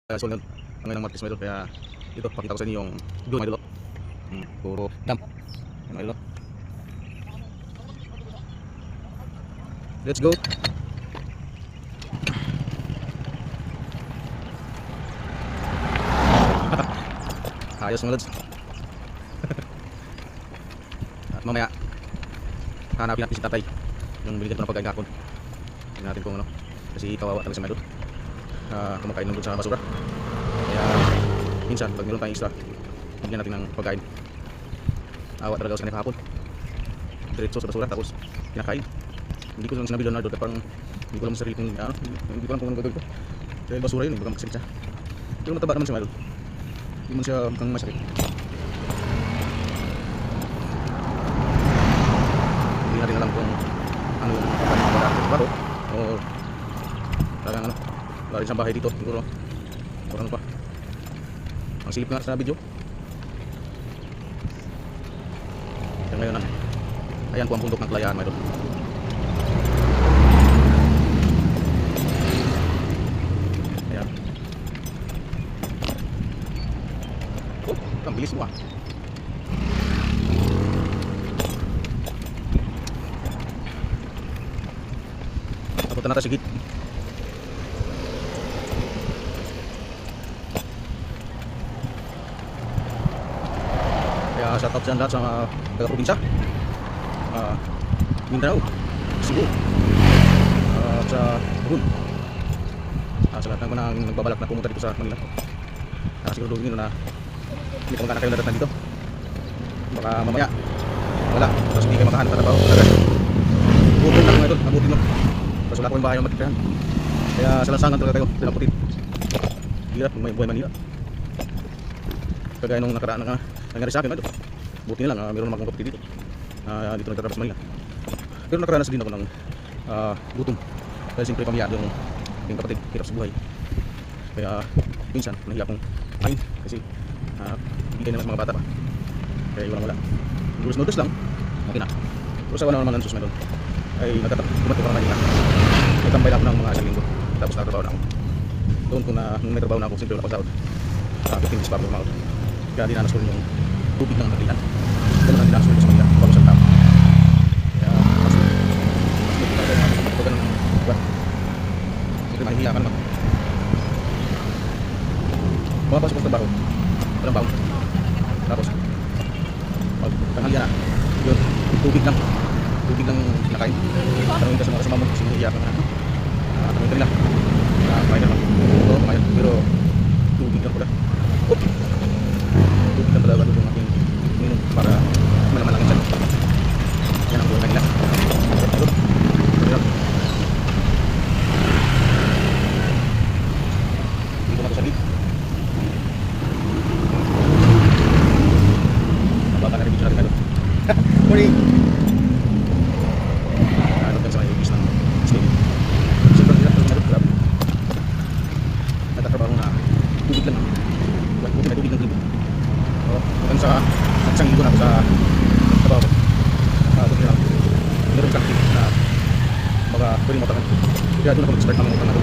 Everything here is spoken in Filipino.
So ngayon ang Martes mga idol, kaya ito pakita ko sa inyo yung drone mga idol. Puro dump mga idol. Let's go. Ayos mga lods. At mamaya hanapin natin si tatay, yung binigyan ko ng pagkain kahapon. Tingnan natin kung ano, kasi kawawa talaga si mga idol. Kumakain ng doon sa basura. Kaya minsan pag meron tayong extra, bigyan natin ng pagkain. Awa talaga ako sa kanya kahapon. Diretso sa basura tapos kinakain. Hindi ko lang sinabi Leonardo, parang hindi ko alam sa sarili kung ano, hindi ko alam kung ano gagawin ko. Dahil basura yun, baka makasakit siya. Pero mataba naman siya mga idol. Hindi man siya mukhang masakit. Hindi natin alam kung ano yung pagkain sa baro o talagang ano, wala rin siyang bahay dito siguro. O ano pa, ang silip nga sa video. Kaya ngayon na, ayan po ang bundok ng Kalayaan mga idol. Ayan. Oh, ang bilis mo ah. Napunta na tayo sa gate. Kaya shoutout sa lahat sa mga taga-probinsya, Mindanao, Cebu, at sa Bukun, sa lahat ng mga nagbabalak na pumunta dito sa Manila. Siguro nyo na hindi pa magkana kayo nadatnan dito. Baka mamaya wala, tapos hindi kayo makahanap na trabaho. Abutin lang mga idol, abutin mo. Tapos wala ko yung bahay yung matitirahan. Kaya sa lansangan talaga kayo, dinaputin. Hirap kung may buhay Manila. Kagaya nung nakaraan na nangyari sa akin, idol. Buti na lang, mayroon namang kapatid dito. Dito nagtatrabaho sa Manila. Pero nakaranas din ako ng gutom. Dahil siyempre pamilya yung aking kapatid, hirap sa buhay. Kaya minsan, nahiya akong kain. Kasi bigay naman sa mga bata pa. Kaya walang wala. Noodles lang, okay na. Pero sa wala naman ang sus na doon, ay nagkatapumat ko parang kanina. Nagtambay na ako ng mga isang linggo. Tapos nakatrabaho na ako. Doon ko na, nung may trabaho na ako, simple wala ako sahod. 15 minutes pa ako lumahod. Kaya dinanas ko rin yung tubig ng Manila. Ganun ang dinanas ko rin sa Manila, bago sa tao. Kaya mas hindi talaga yung mga pagkagan ng buwan. Siyempre mahihiya ka naman. Pumapasok ko sa trabaho, walang baon. Tapos pag tanghalian na, yun, tubig lang nakain. Tanungin ka sa mga kasama mo, kasi mahihiya ka na. Tanungin ka nila, kumain naman. Oo, kumain, pero tubig lang pala. Tubig lang pala bago yung aking minum para malaman lang yung siya. Yan ang buhay kanila. Hindi ko na ito sabi. Baka na-review natin ano. Morning! Ano kan sa may ibis ng state. Siyempre nila ito na grab. Nagtatrabaho na tubig lang. Buti may tubig ng libo. Hanggang sa isang linggo na ako sa trabaho ko. Buti lang. Meron kang tip na baka pwedeng matakan. Kaya doon ako nag-start ng utang na